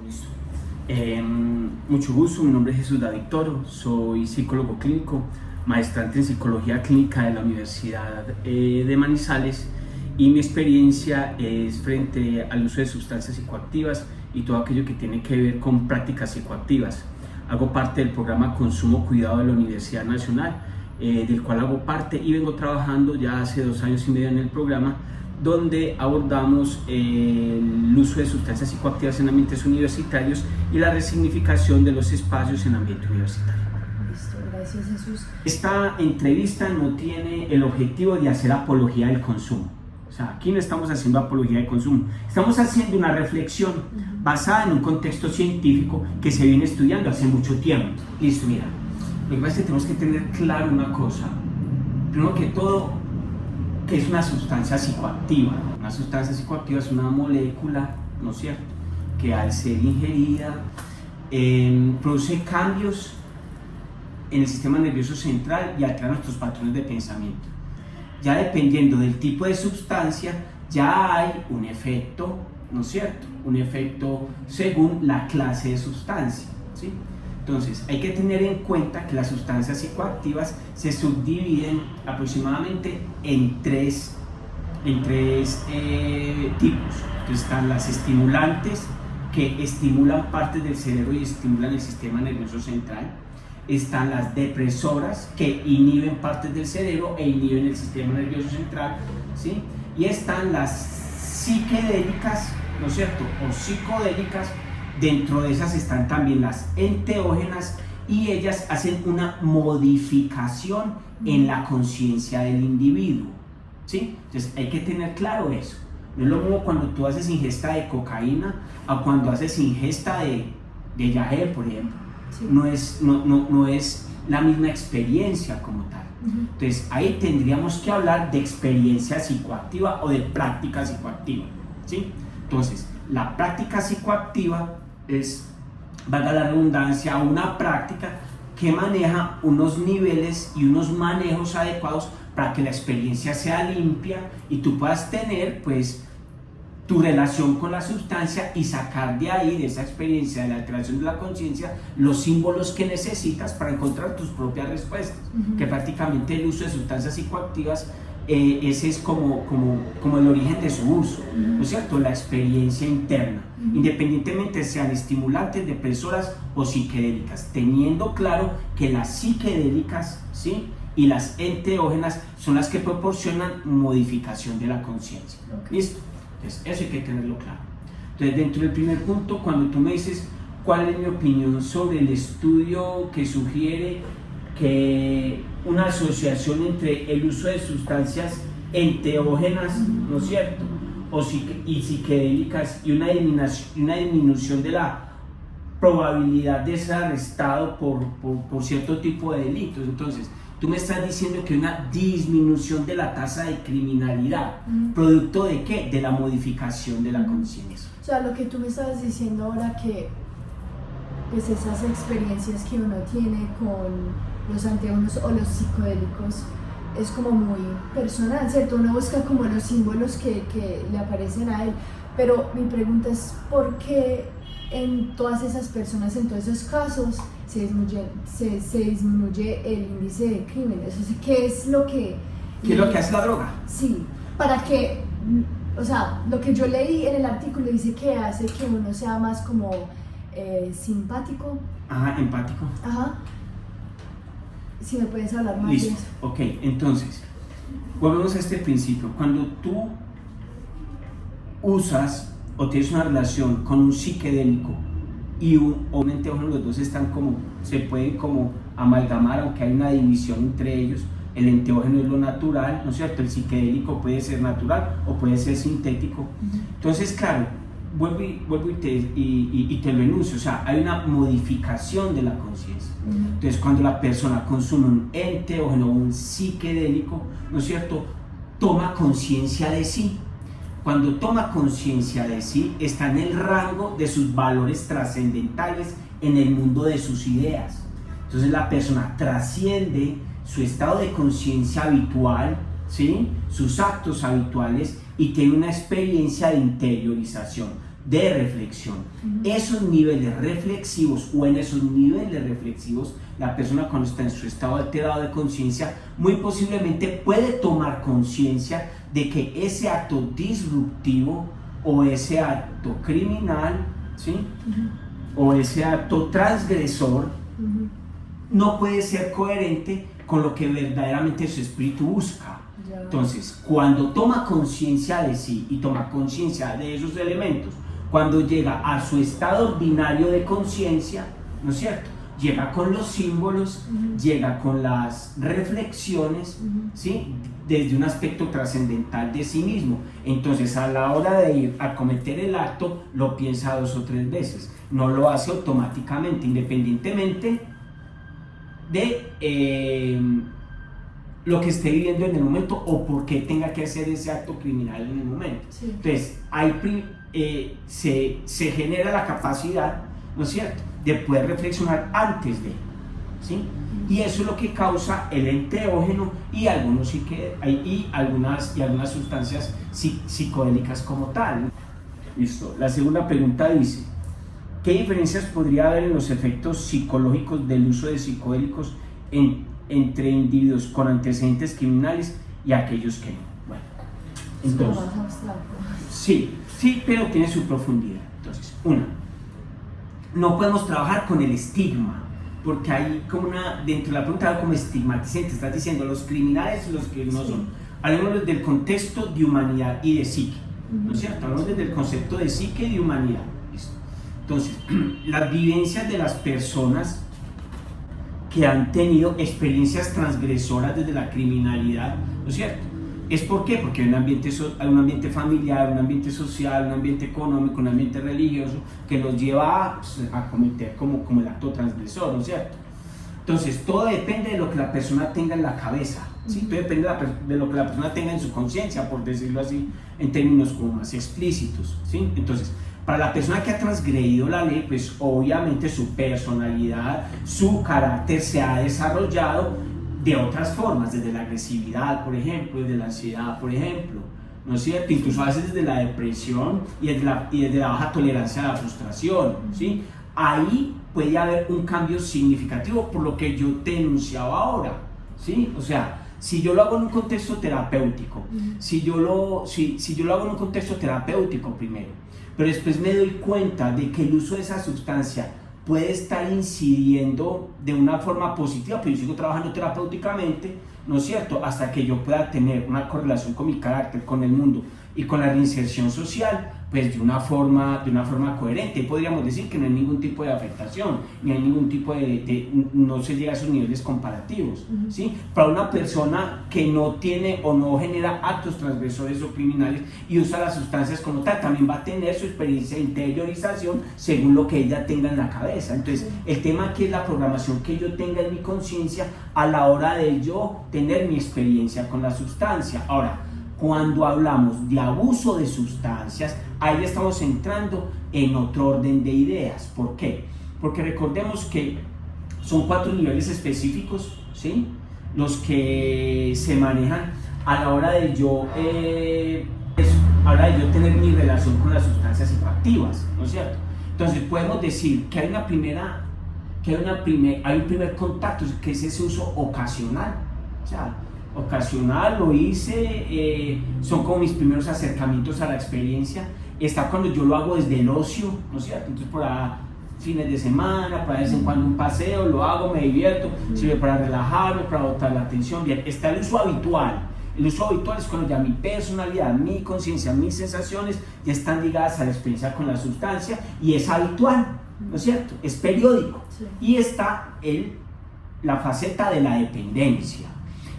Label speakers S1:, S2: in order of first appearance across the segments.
S1: Listo. Mucho gusto, mi nombre es Jesús David Toro, soy psicólogo clínico, maestrante en psicología clínica de la Universidad de Manizales, y mi experiencia es frente al uso de sustancias psicoactivas y todo aquello que tiene que ver con prácticas psicoactivas. Hago parte del programa Consumo Cuidado de la Universidad Nacional, del cual hago parte y vengo trabajando ya hace 2 años y medio en el programa, donde abordamos el uso de sustancias psicoactivas en ambientes universitarios y la resignificación de los espacios en ambiente universitario.
S2: Listo, gracias Jesús.
S1: Esta entrevista no tiene el objetivo de hacer apología del consumo. O sea, aquí no estamos haciendo apología del consumo, estamos haciendo una reflexión basada en un contexto científico que se viene estudiando hace mucho tiempo. Listo, mira, lo que pasa es que tenemos que tener claro una cosa. Primero que todo, que es una sustancia psicoactiva. Una sustancia psicoactiva es una molécula, ¿no es cierto?, que al ser ingerida produce cambios en el sistema nervioso central y altera nuestros patrones de pensamiento. Ya dependiendo del tipo de sustancia, ya hay un efecto, ¿no es cierto?, un efecto según la clase de sustancia, ¿sí? Entonces, hay que tener en cuenta que las sustancias psicoactivas se subdividen aproximadamente en tres tipos. Entonces, están las estimulantes, que estimulan partes del cerebro y estimulan el sistema nervioso central. Están las depresoras, que inhiben partes del cerebro e inhiben el sistema nervioso central, ¿sí? Y están las psiquedélicas, ¿no es cierto?, o psicodélicas. Dentro de esas están también las enteógenas, y ellas hacen una modificación en la conciencia del individuo, ¿sí? Entonces hay que tener claro eso. No es lo mismo cuando tú haces ingesta de cocaína a cuando haces ingesta de yagé, por ejemplo. Sí. No es la misma experiencia como tal. Entonces ahí tendríamos que hablar de experiencia psicoactiva o de práctica psicoactiva, ¿sí? Entonces, la práctica psicoactiva es, valga la redundancia, una práctica que maneja unos niveles y unos manejos adecuados para que la experiencia sea limpia y tú puedas tener, pues, tu relación con la sustancia y sacar de ahí, de esa experiencia de la alteración de la conciencia, los símbolos que necesitas para encontrar tus propias respuestas. Que prácticamente el uso de sustancias psicoactivas, ese es como el origen de su uso, ¿no es cierto?, la experiencia interna, independientemente sean estimulantes, depresoras o psiquedélicas, teniendo claro que las psiquedélicas, ¿sí?, y las enteógenas son las que proporcionan modificación de la conciencia. ¿Listo? Entonces, eso hay que tenerlo claro. Entonces, dentro del primer punto, cuando tú me dices cuál es mi opinión sobre el estudio que sugiere que una asociación entre el uso de sustancias enteógenas, ¿no es cierto?, y psiquedélicas, y una disminución de la probabilidad de ser arrestado por cierto tipo de delitos. Entonces, tú me estás diciendo que hay una disminución de la tasa de criminalidad, ¿producto de qué? De la modificación de la conciencia.
S2: O sea, lo que tú me estabas diciendo ahora, que pues esas experiencias que uno tiene con los enteógenos o los psicodélicos es como muy personal, ¿cierto? Uno busca como los símbolos que le aparecen a él, pero mi pregunta es ¿por qué en todas esas personas, en todos esos casos, se disminuye el índice de crímenes? O sea, ¿qué es lo que
S1: hace la droga?
S2: Sí, para que, o sea, lo que yo leí en el artículo dice que hace que uno sea más como simpático.
S1: Ajá, empático.
S2: Ajá. Si me puedes hablar más.
S1: Listo.
S2: De eso.
S1: Ok, entonces, volvemos a este principio. Cuando tú usas o tienes una relación con un psiquedélico y un enteógeno, los dos se pueden como amalgamar, aunque hay una división entre ellos. El enteógeno es lo natural, ¿no es cierto? El psiquedélico puede ser natural o puede ser sintético. Entonces, claro, vuelvo y te lo enuncio. O sea, hay una modificación de la conciencia. Entonces, cuando la persona consume un enteógeno o un psiquedélico, ¿no es cierto?, toma conciencia de sí. Cuando toma conciencia de sí, está en el rango de sus valores trascendentales en el mundo de sus ideas. Entonces, la persona trasciende su estado de conciencia habitual, ¿sí?, sus actos habituales, y tiene una experiencia de interiorización. de reflexión. Esos niveles reflexivos o en esos niveles reflexivos, la persona cuando está en su estado alterado de conciencia, muy posiblemente puede tomar conciencia de que ese acto disruptivo o ese acto criminal, ¿sí? O ese acto transgresor no puede ser coherente con lo que verdaderamente su espíritu busca. Entonces, cuando toma conciencia de sí y toma conciencia de esos elementos, cuando llega a su estado ordinario de conciencia, ¿no es cierto? Llega con los símbolos, llega con las reflexiones, ¿sí? Desde un aspecto trascendental de sí mismo. Entonces, a la hora de ir a cometer el acto, lo piensa 2 o 3 veces. No lo hace automáticamente, independientemente de lo que esté viviendo en el momento o por qué tenga que hacer ese acto criminal en el momento. Sí. Entonces, se genera la capacidad, ¿no es cierto?, de poder reflexionar antes de, ¿sí? Y eso es lo que causa el enteógeno y algunas sustancias psicodélicas como tal. Listo. La segunda pregunta dice: ¿qué diferencias podría haber en los efectos psicológicos del uso de psicodélicos entre individuos con antecedentes criminales y aquellos que no? Bueno, entonces, sí, pero tiene su profundidad. Entonces, no podemos trabajar con el estigma, porque hay como dentro de la pregunta como estigmatizante, estás diciendo los criminales y los que no son. Hablemos desde el contexto de humanidad y de psique, ¿no es cierto? Hablamos desde el concepto de psique y de humanidad. ¿Listo? Entonces, las vivencias de las personas que han tenido experiencias transgresoras desde la criminalidad, ¿no es cierto? ¿Es por qué? Porque hay un ambiente familiar, un ambiente social, un ambiente económico, un ambiente religioso que los lleva a cometer como el acto transgresor, ¿no es cierto? Entonces, todo depende de lo que la persona tenga en la cabeza, ¿sí? Todo depende de lo que la persona tenga en su conciencia, por decirlo así, en términos como más explícitos, ¿sí? Entonces, para la persona que ha transgredido la ley, pues obviamente su personalidad, su carácter se ha desarrollado de otras formas, desde la agresividad, por ejemplo, desde la ansiedad, por ejemplo, ¿no es cierto? Incluso a veces desde la depresión y desde la baja tolerancia a la frustración, ¿sí? Ahí puede haber un cambio significativo por lo que yo te enunciaba ahora, ¿sí? O sea, si yo lo hago en un contexto terapéutico, si yo lo hago en un contexto terapéutico primero, pero después me doy cuenta de que el uso de esa sustancia puede estar incidiendo de una forma positiva, pero yo sigo trabajando terapéuticamente, ¿no es cierto?, hasta que yo pueda tener una correlación con mi carácter, con el mundo y con la reinserción social, pues de una forma coherente. Podríamos decir que no hay ningún tipo de afectación, ni hay ningún tipo no se llega a esos niveles comparativos, ¿sí? Para una persona que no tiene o no genera actos transgresores o criminales y usa las sustancias como tal, también va a tener su experiencia de interiorización según lo que ella tenga en la cabeza. Entonces, el tema aquí es la programación que yo tenga en mi conciencia a la hora de yo tener mi experiencia con la sustancia. Ahora, cuando hablamos de abuso de sustancias, ahí estamos entrando en otro orden de ideas. ¿Por qué? Porque recordemos que son 4 niveles específicos, ¿sí?, los que se manejan a la hora de yo tener mi relación con las sustancias psicoactivas, ¿no es cierto? Entonces podemos decir que hay un primer contacto, que es ese uso ocasional. O sea, ocasional, lo hice, son como mis primeros acercamientos a la experiencia. Está cuando yo lo hago desde el ocio, ¿no es cierto? Entonces, por fines de semana, para vez en cuando un paseo, lo hago, me divierto, sirve para relajarme, para botar la atención. Bien, está el uso habitual. El uso habitual es cuando ya mi personalidad, mi conciencia, mis sensaciones ya están ligadas a la experiencia con la sustancia y es habitual, ¿no es cierto? Es periódico. Sí. Y está la faceta de la dependencia.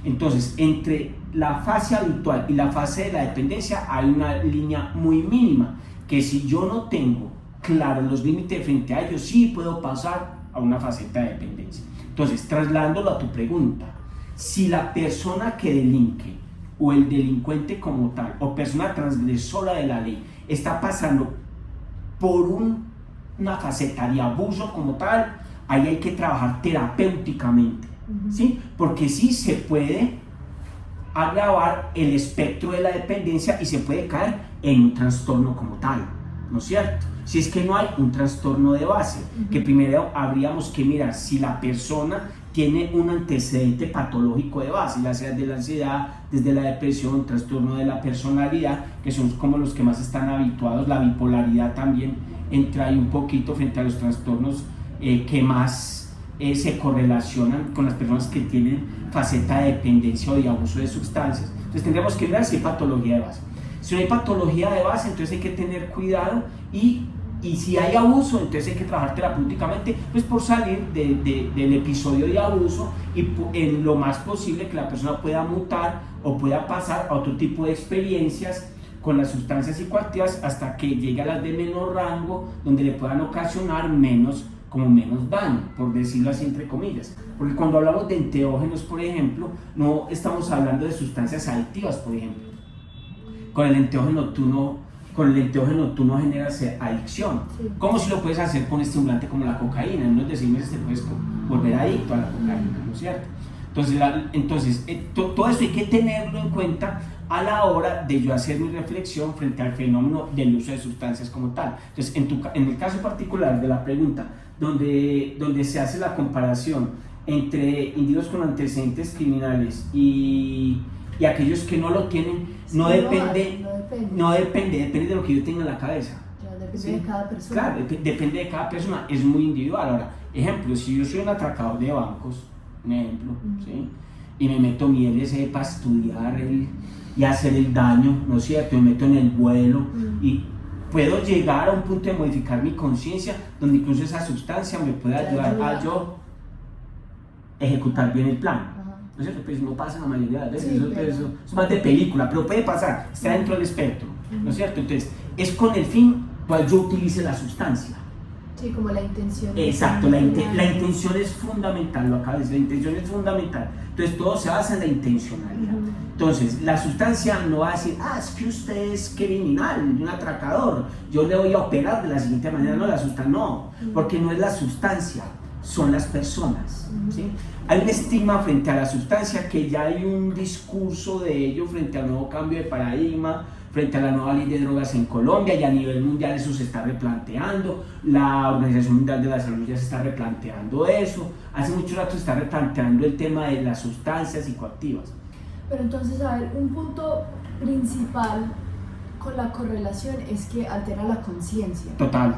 S1: Entonces, entre la fase habitual y la fase de la dependencia hay una línea muy mínima, que si yo no tengo claro los límites frente a ellos, sí puedo pasar a una faceta de dependencia. Entonces, trasladándolo a tu pregunta, si la persona que delinque o el delincuente como tal, o persona transgresora de la ley, está pasando por una faceta de abuso como tal, ahí hay que trabajar terapéuticamente, ¿sí? Porque sí se puede agravar el espectro de la dependencia y se puede caer en un trastorno como tal, ¿no ¿no es cierto? Si es que no hay un trastorno de base, que primero habríamos que mirar si la persona tiene un antecedente patológico de base, ya sea de la ansiedad, desde la depresión, trastorno de la personalidad, que son como los que más están habituados, la bipolaridad también entra ahí un poquito frente a los trastornos que más se correlacionan con las personas que tienen faceta de dependencia o de abuso de sustancias. Entonces tendríamos que mirar si hay patología de base. Si no hay patología de base, entonces hay que tener cuidado y si hay abuso, entonces hay que trabajar terapéuticamente pues por salir del episodio de abuso y en lo más posible que la persona pueda mutar o pueda pasar a otro tipo de experiencias con las sustancias psicoactivas hasta que llegue a las de menor rango, donde le puedan ocasionar menos daño, por decirlo así entre comillas. Porque cuando hablamos de enteógenos, por ejemplo, no estamos hablando de sustancias adictivas, por ejemplo. Con el enteógeno tú no generas adicción. Sí. ¿Cómo si lo puedes hacer con estimulante como la cocaína? En unos 6 meses te puedes volver adicto a la cocaína, ¿no es cierto? Entonces, todo eso hay que tenerlo en cuenta a la hora de yo hacer mi reflexión frente al fenómeno del uso de sustancias como tal. Entonces, en el caso particular de la pregunta, donde se hace la comparación entre individuos con antecedentes criminales y aquellos que no lo tienen, depende de lo que yo tenga en la cabeza.
S2: Depende
S1: ¿sí?
S2: de cada persona.
S1: Claro, depende de cada persona, es muy individual. Ahora, ejemplo, si yo soy un atracador de bancos, un ejemplo, ¿sí? Y me meto mi LSD para estudiar y hacer el daño, ¿no es cierto? Me meto en el vuelo y puedo llegar a un punto de modificar mi conciencia, donde incluso esa sustancia me puede ayudar a yo ejecutar bien el plan. ¿No es cierto? Pues no pasa la mayoría de las veces, sí, eso es más de película, pero puede pasar, está dentro del espectro, ¿no es cierto? Entonces, es con el fin cual yo utilice la sustancia.
S2: Sí, como la intención.
S1: Exacto, la intención es fundamental, lo acabo de decir, la intención es fundamental. Entonces, todo se basa en la intencionalidad. Entonces, la sustancia no va a decir, es que usted es criminal, un atracador, yo le voy a operar de la siguiente manera, no, la sustancia, no, porque no es la sustancia, son las personas, ¿sí? Hay un estigma frente a la sustancia, que ya hay un discurso de ello frente al nuevo cambio de paradigma, frente a la nueva ley de drogas en Colombia, y a nivel mundial eso se está replanteando. La Organización Mundial de la Salud ya se está replanteando eso. Hace mucho rato se está replanteando el tema de las sustancias psicoactivas.
S2: Pero entonces, a ver, un punto principal con la correlación es que altera la conciencia.
S1: Total,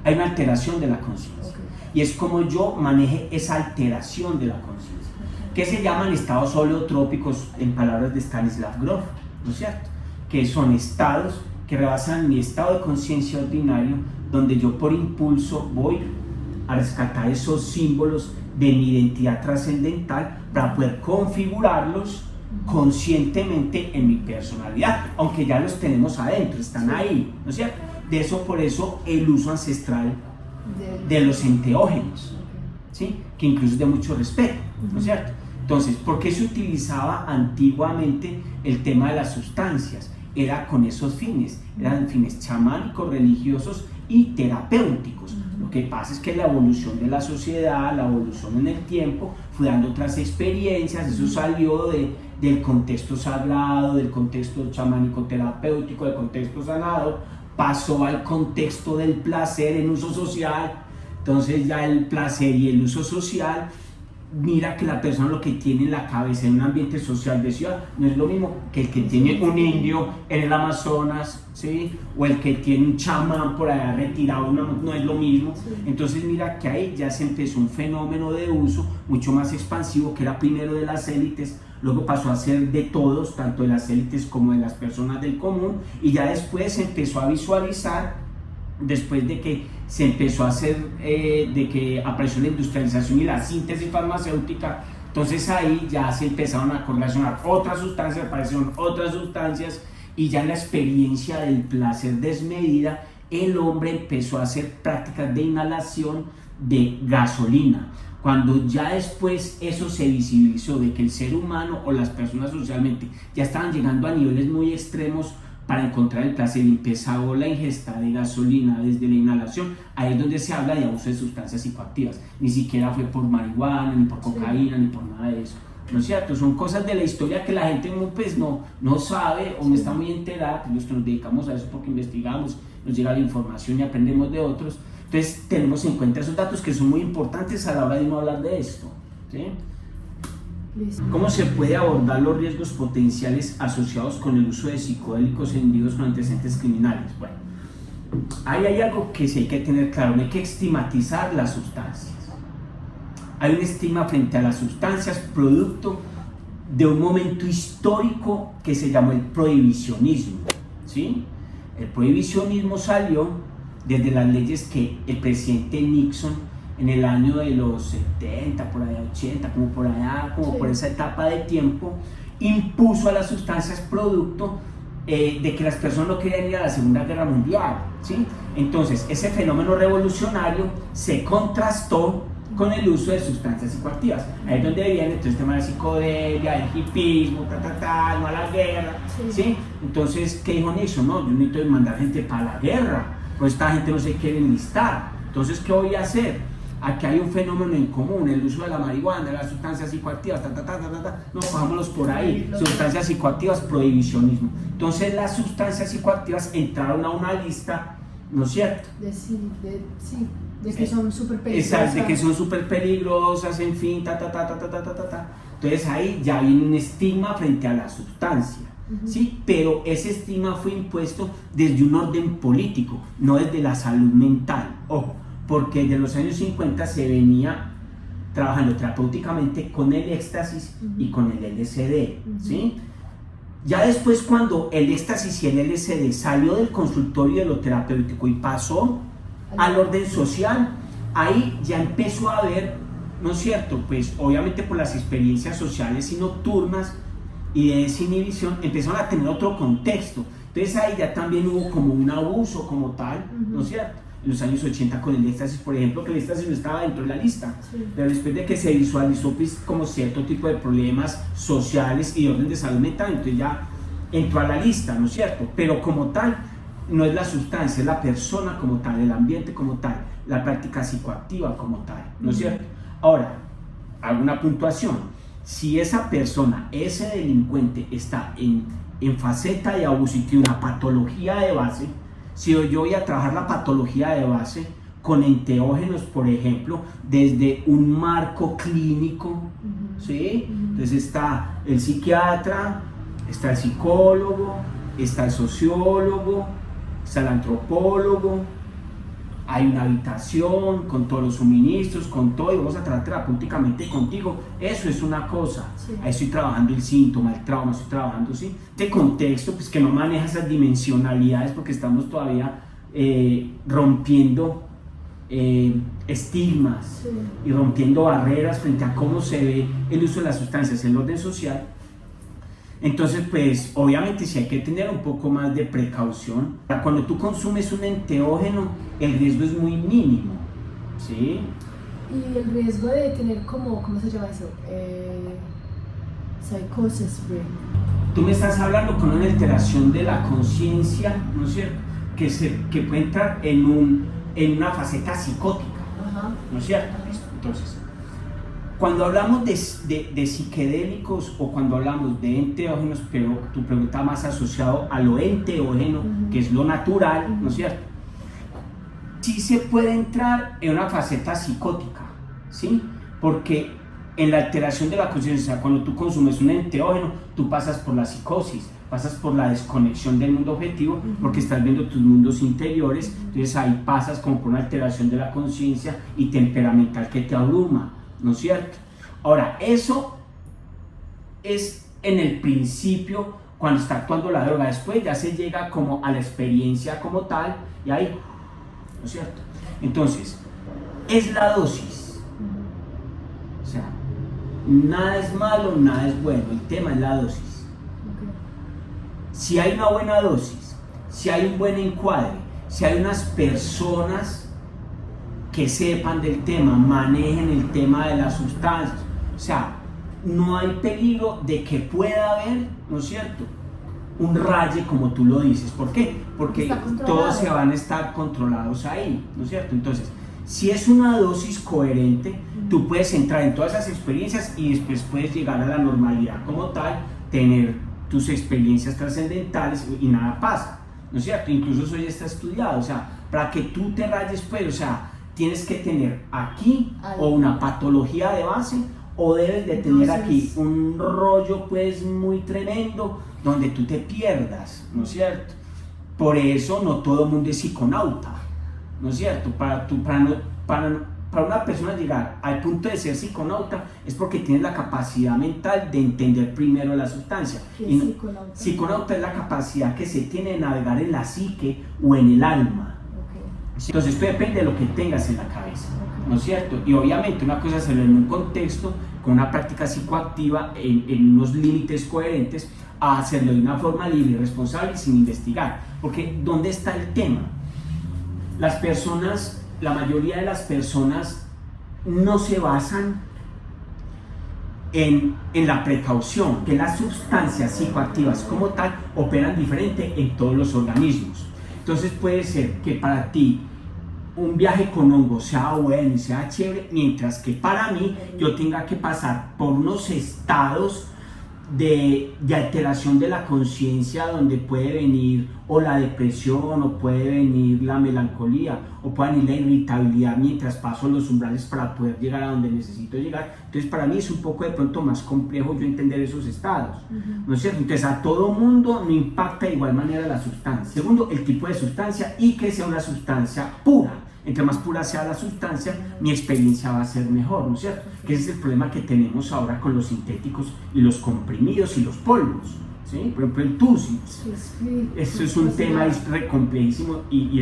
S1: hay una alteración de la conciencia. Okay. Y es como yo maneje esa alteración de la conciencia, que se llaman estados holiotrópicos, en palabras de Stanislav Grof, ¿no es cierto? Que son estados que rebasan mi estado de conciencia ordinario, donde yo por impulso voy a rescatar esos símbolos de mi identidad trascendental para poder configurarlos conscientemente en mi personalidad, aunque ya los tenemos adentro, están ahí, ¿no es cierto? De eso, por eso el uso ancestral de los enteógenos, ¿sí? Que incluso es de mucho respeto, ¿no es cierto? Entonces, ¿por qué se utilizaba antiguamente el tema de las sustancias? Era con esos fines, eran fines chamánicos, religiosos y terapéuticos. Lo que pasa es que la evolución de la sociedad, la evolución en el tiempo, fue dando otras experiencias, eso salió del contexto sagrado, del contexto chamánico terapéutico, del contexto sanador, pasó al contexto del placer en uso social. Entonces ya el placer y el uso social, mira que la persona lo que tiene en la cabeza en un ambiente social de ciudad no es lo mismo que el que tiene un indio en el Amazonas, ¿sí? O el que tiene un chamán por allá retirado, no es lo mismo. Entonces mira que ahí ya se empezó un fenómeno de uso mucho más expansivo, que era primero de las élites, luego pasó a ser de todos, tanto de las élites como de las personas del común, y ya después se empezó a visualizar, después de que se empezó a hacer, de que apareció la industrialización y la síntesis farmacéutica. Entonces ahí ya se empezaron a correlacionar otras sustancias, aparecieron otras sustancias, y ya en la experiencia del placer desmedida, el hombre empezó a hacer prácticas de inhalación de gasolina. Cuando ya después eso se visibilizó, de que el ser humano o las personas socialmente ya estaban llegando a niveles muy extremos para encontrar el placer, y empezó la ingesta de gasolina desde la inhalación, ahí es donde se habla de abuso de sustancias psicoactivas. Ni siquiera fue por marihuana, ni por cocaína, ni por nada de eso. ¿no es cierto? Son cosas de la historia que la gente pues, no sabe o no está muy enterada, pues los que nos dedicamos a eso porque investigamos, nos llega la información y aprendemos de otros. Entonces tenemos en cuenta esos datos que son muy importantes a la hora de uno hablar de esto, ¿sí? ¿Cómo se puede abordar los riesgos potenciales asociados con el uso de psicodélicos en individuos con antecedentes criminales? Bueno, ahí hay algo que sí hay que tener claro, no hay que estigmatizar las sustancias. Hay un estigma frente a las sustancias producto de un momento histórico que se llamó el prohibicionismo, ¿sí? El prohibicionismo salió desde las leyes que el presidente Nixon en el año de los 70, por allá 80, como por allá, como por esa etapa de tiempo, impuso a las sustancias producto de que las personas no querían ir a la Segunda Guerra Mundial, ¿sí? Entonces, ese fenómeno revolucionario se contrastó con el uso de sustancias psicoactivas. Ahí es donde viene entonces el tema de la psicodelia, el hipismo, no a la guerra, ¿sí? Entonces, ¿qué dijo Nixon? No, yo necesito mandar gente para la guerra, pues esta gente no se quiere enlistar. Entonces, ¿qué voy a hacer? Aquí hay un fenómeno en común, el uso de la marihuana, de las sustancias psicoactivas, no, cojámoslos por ahí, sustancias psicoactivas, prohibicionismo. Entonces las sustancias psicoactivas entraron a una lista, ¿no es cierto?
S2: De que son súper peligrosas.
S1: Exacto, de que son súper peligrosas, en fin, Entonces ahí ya viene un estigma frente a la sustancia, ¿sí? Pero ese estigma fue impuesto desde un orden político, no desde la salud mental, ojo. Porque desde los años 50 se venía trabajando terapéuticamente con el éxtasis y con el LSD, ¿sí? Ya después, cuando el éxtasis y el LSD salió del consultorio de lo terapéutico y pasó al orden social, ahí ya empezó a haber, ¿no es cierto? Pues obviamente por las experiencias sociales y nocturnas y de desinhibición empezaron a tener otro contexto. Entonces ahí ya también hubo como un abuso como tal, ¿no es cierto? En los años 80 con el éxtasis, por ejemplo, que el éxtasis no estaba dentro de la lista, pero después de que se visualizó pues, como cierto tipo de problemas sociales y de orden de salud mental, entonces ya entró a la lista, ¿no es cierto? Pero como tal, no es la sustancia, es la persona como tal, el ambiente como tal, la práctica psicoactiva como tal, ¿no es cierto? Ahora, hago una puntuación. Si esa persona, ese delincuente está en faceta de abuso y tiene una patología de base, si yo voy a trabajar la patología de base con enteógenos, por ejemplo, desde un marco clínico, ¿sí? Entonces está el psiquiatra, está el psicólogo, está el sociólogo, está el antropólogo, hay una habitación con todos los suministros, con todo, y vamos a trabajar terapéuticamente contigo. Eso es una cosa. Ahí estoy trabajando el síntoma, el trauma, estoy trabajando, ¿sí? Este contexto, pues que no maneja esas dimensionalidades porque estamos todavía rompiendo estigmas y rompiendo barreras frente a cómo se ve el uso de las sustancias en el orden social. Entonces, pues, obviamente sí hay que tener un poco más de precaución. Cuando tú consumes un enteógeno, el riesgo es muy mínimo, ¿sí?
S2: Y el riesgo de tener como, ¿cómo se llama eso? Psicosis,
S1: Tú me estás hablando con una alteración de la conciencia, ¿no es cierto? Que puede entrar en una faceta psicótica, ¿no es cierto? Entonces, cuando hablamos de psiquedélicos o cuando hablamos de enteógenos, pero tu pregunta más asociado a lo enteógeno, que es lo natural, ¿no es cierto? Sí se puede entrar en una faceta psicótica, ¿sí? Porque en la alteración de la conciencia, cuando tú consumes un enteógeno, tú pasas por la psicosis, pasas por la desconexión del mundo objetivo, porque estás viendo tus mundos interiores, entonces ahí pasas como por una alteración de la conciencia y temperamental que te abruma, ¿no es cierto? Ahora, eso es en el principio cuando está actuando la droga. Después ya se llega como a la experiencia como tal y ahí, ¿no es cierto? Entonces, es la dosis. O sea, nada es malo, nada es bueno. El tema es la dosis. Si hay una buena dosis, si hay un buen encuadre, si hay unas personas que sepan del tema, manejen el tema de las sustancias, o sea, no hay peligro de que pueda haber, ¿no es cierto?, un raye como tú lo dices. ¿Por qué? Porque todos se van a estar controlados ahí, ¿no es cierto? Entonces, Si es una dosis coherente, tú puedes entrar en todas esas experiencias y después puedes llegar a la normalidad como tal, tener tus experiencias trascendentales y nada pasa, ¿no es cierto? Incluso eso ya está estudiado, o sea, para que tú te rayes, pues, o sea, tienes que tener aquí o una patología de base o debes de tener aquí un rollo, pues, muy tremendo donde tú te pierdas, ¿no es cierto? Por eso no todo el mundo es psiconauta, ¿no es cierto? Para una persona llegar al punto de ser psiconauta es porque tiene la capacidad mental de entender primero la sustancia.
S2: ¿Qué es psiconauta?
S1: Psiconauta es la capacidad que se tiene de navegar en la psique o en el alma.
S2: Okay.
S1: Entonces esto depende de lo que tengas en la cabeza, ¿no es cierto? Y obviamente una cosa es hacerlo en un contexto, con una práctica psicoactiva, en unos límites coherentes, a hacerlo de una forma libre y responsable sin investigar. Porque ¿dónde está el tema? Las personas, la mayoría de las personas no se basan en la precaución, que las sustancias psicoactivas como tal operan diferente en todos los organismos. Entonces puede ser que para ti un viaje con hongo sea bueno y sea chévere, mientras que para mí yo tenga que pasar por unos estados de alteración de la conciencia, donde puede venir o la depresión, o puede venir la melancolía, o puede venir la irritabilidad mientras paso los umbrales para poder llegar a donde necesito llegar. Entonces para mí es un poco de pronto más complejo yo entender esos estados, ¿no es cierto? Entonces a todo mundo no impacta de igual manera la sustancia. Segundo, el tipo de sustancia y que sea una sustancia pura. Entre más pura sea la sustancia, mi experiencia va a ser mejor, ¿no es cierto? Que ese es el problema que tenemos ahora con los sintéticos y los comprimidos y los polvos, ¿sí? Por ejemplo, el TUSI. Eso es un tema complejísimo y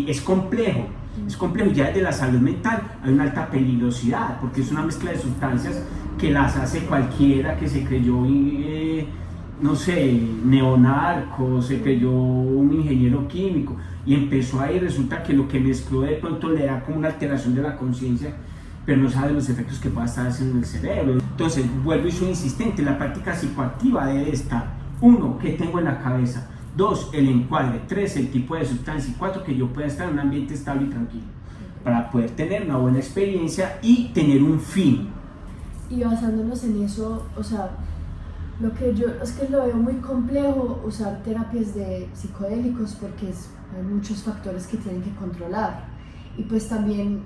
S1: es complejo. Es complejo. Ya desde la salud mental hay una alta peligrosidad, porque es una mezcla de sustancias que las hace cualquiera que se creyó, no sé, neonarco, se creyó un ingeniero químico, y empezó ahí, resulta que lo que mezcló de pronto le da como una alteración de la conciencia, pero no sabe los efectos que pueda estar haciendo en el cerebro. Entonces, vuelvo y soy insistente, la práctica psicoactiva debe estar: 1, ¿qué tengo en la cabeza? 2, el encuadre. 3, el tipo de sustancia. Y 4, que yo pueda estar en un ambiente estable y tranquilo, para poder tener una buena experiencia y tener un fin.
S2: Y basándonos en eso, o sea, lo que yo es que lo veo muy complejo usar terapias de psicodélicos, porque hay muchos factores que tienen que controlar. Y pues también,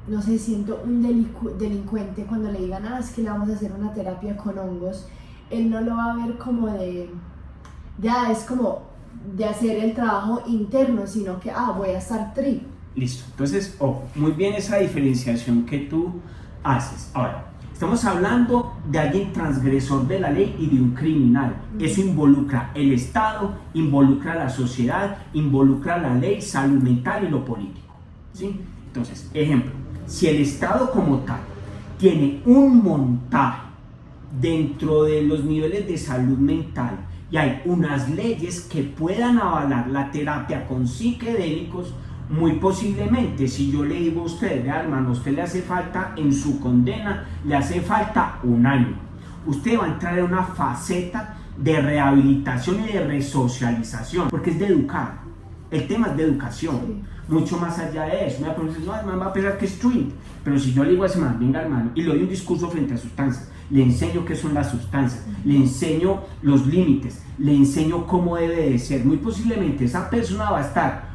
S2: no sé, siento un delincuente cuando le digan, es que le vamos a hacer una terapia con hongos, él no lo va a ver como es como de hacer el trabajo interno, sino que, voy a estar trip.
S1: Listo, entonces, muy bien esa diferenciación que tú haces. Ahora, estamos hablando de alguien transgresor de la ley y de un criminal. Eso involucra el Estado, involucra la sociedad, involucra la ley, salud mental y lo político, ¿sí? Entonces, ejemplo, si el Estado como tal tiene un montaje dentro de los niveles de salud mental y hay unas leyes que puedan avalar la terapia con psicodélicos, muy posiblemente, si yo le digo a usted, hermano, a usted le hace falta en su condena, le hace falta 1 año. Usted va a entrar en una faceta de rehabilitación y de resocialización, porque es de educar. El tema es de educación, mucho más allá de eso. Una persona dice, no, hermano, va a pensar que es street. Pero si yo le digo a ese man, venga, hermano, y le doy un discurso frente a sustancias, le enseño qué son las sustancias, le enseño los límites, le enseño cómo debe de ser, muy posiblemente esa persona va a estar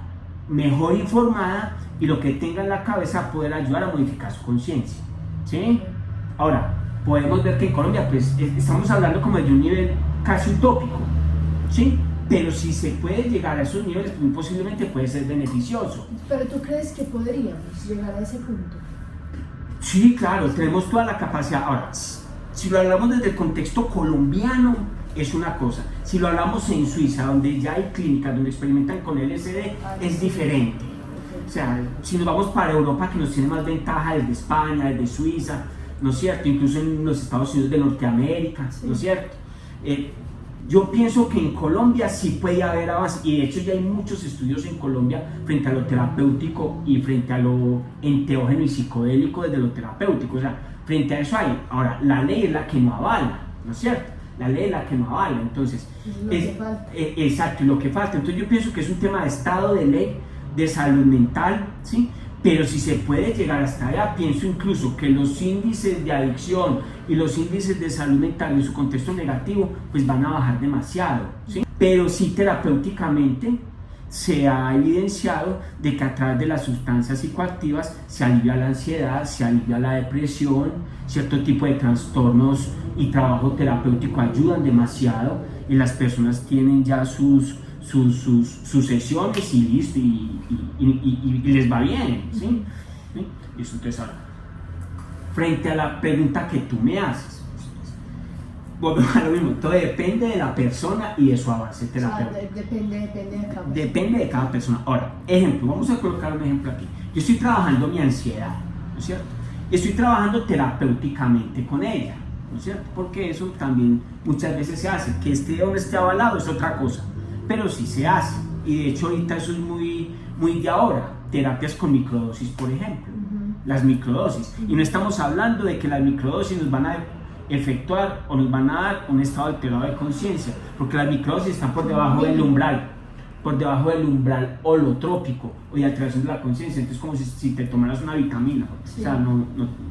S1: mejor informada y lo que tenga en la cabeza poder ayudar a modificar su conciencia, ¿sí? Ahora, podemos ver que en Colombia pues estamos hablando como de un nivel casi utópico, ¿sí? Pero si se puede llegar a esos niveles, muy posiblemente puede ser beneficioso.
S2: ¿Pero tú crees que podríamos llegar a ese punto?
S1: Sí, claro, tenemos toda la capacidad. Ahora, si lo hablamos desde el contexto colombiano, es una cosa. Si lo hablamos en Suiza, donde ya hay clínicas donde experimentan con LSD, es diferente. O sea, si nos vamos para Europa, que nos tiene más ventaja desde España, desde Suiza, ¿no es cierto? Incluso en los Estados Unidos de Norteamérica, ¿no es cierto? Yo pienso que en Colombia sí puede haber avance, y de hecho ya hay muchos estudios en Colombia frente a lo terapéutico y frente a lo enteógeno y psicodélico desde lo terapéutico. O sea, frente a eso hay. Ahora, la ley es la que no avala, ¿no es cierto? La ley es la que no avala, entonces exacto, lo que falta. Entonces yo pienso que es un tema de estado de ley, de salud mental, ¿sí? Pero si se puede llegar hasta allá, pienso incluso que los índices de adicción y los índices de salud mental en su contexto negativo pues van a bajar demasiado, ¿sí? Pero sí terapéuticamente se ha evidenciado de que a través de las sustancias psicoactivas se alivia la ansiedad, se alivia la depresión, cierto tipo de trastornos y trabajo terapéutico ayudan demasiado y las personas tienen ya sus sesiones y listo, y les va bien, ¿sí? ¿Sí? Y eso entonces ahora, frente a la pregunta que tú me haces, volvemos a lo mismo, todo depende de la persona y de su avance terapéutico.
S2: O sea, depende de cada persona.
S1: Depende de cada persona. Ahora, ejemplo, vamos a colocar un ejemplo aquí. Yo estoy trabajando mi ansiedad, ¿no es cierto? Y estoy trabajando terapéuticamente con ella, ¿no es cierto? Porque eso también muchas veces se hace. Que esté o no esté avalado es otra cosa, pero sí se hace. Y de hecho ahorita eso es muy de ahora. Terapias con microdosis, por ejemplo. Las microdosis. Y no estamos hablando de que las microdosis nos van a efectuar o nos van a dar un estado alterado de conciencia, porque las microdosis están por debajo del umbral holotrópico o de alteración de la conciencia, entonces como si te tomaras una vitamina, sí. O sea,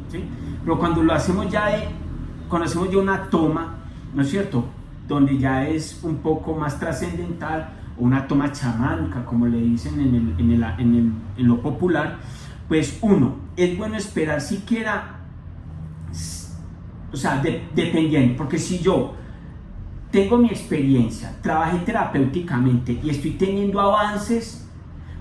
S1: ¿sí? Pero cuando hacemos ya una toma, ¿no es cierto?, donde ya es un poco más trascendental, o una toma chamánica, como le dicen en lo popular, pues es bueno esperar siquiera, o sea, dependiendo, porque si yo tengo mi experiencia, trabajé terapéuticamente y estoy teniendo avances,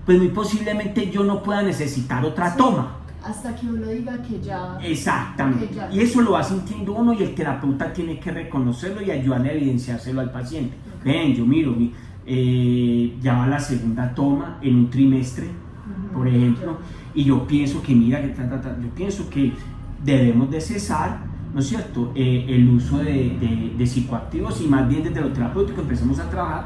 S1: pues muy posiblemente yo no pueda necesitar otra toma.
S2: Hasta que uno diga que ya...
S1: Exactamente.
S2: Que ya.
S1: Y eso lo va sintiendo uno y el terapeuta tiene que reconocerlo y ayudarle a evidenciárselo al paciente. Okay. Ven, yo miro, ya va la segunda toma en un trimestre, por ejemplo, y yo pienso que yo pienso que debemos de cesar, ¿no es cierto?, el uso de psicoactivos y más bien desde lo terapéutico empezamos a trabajar,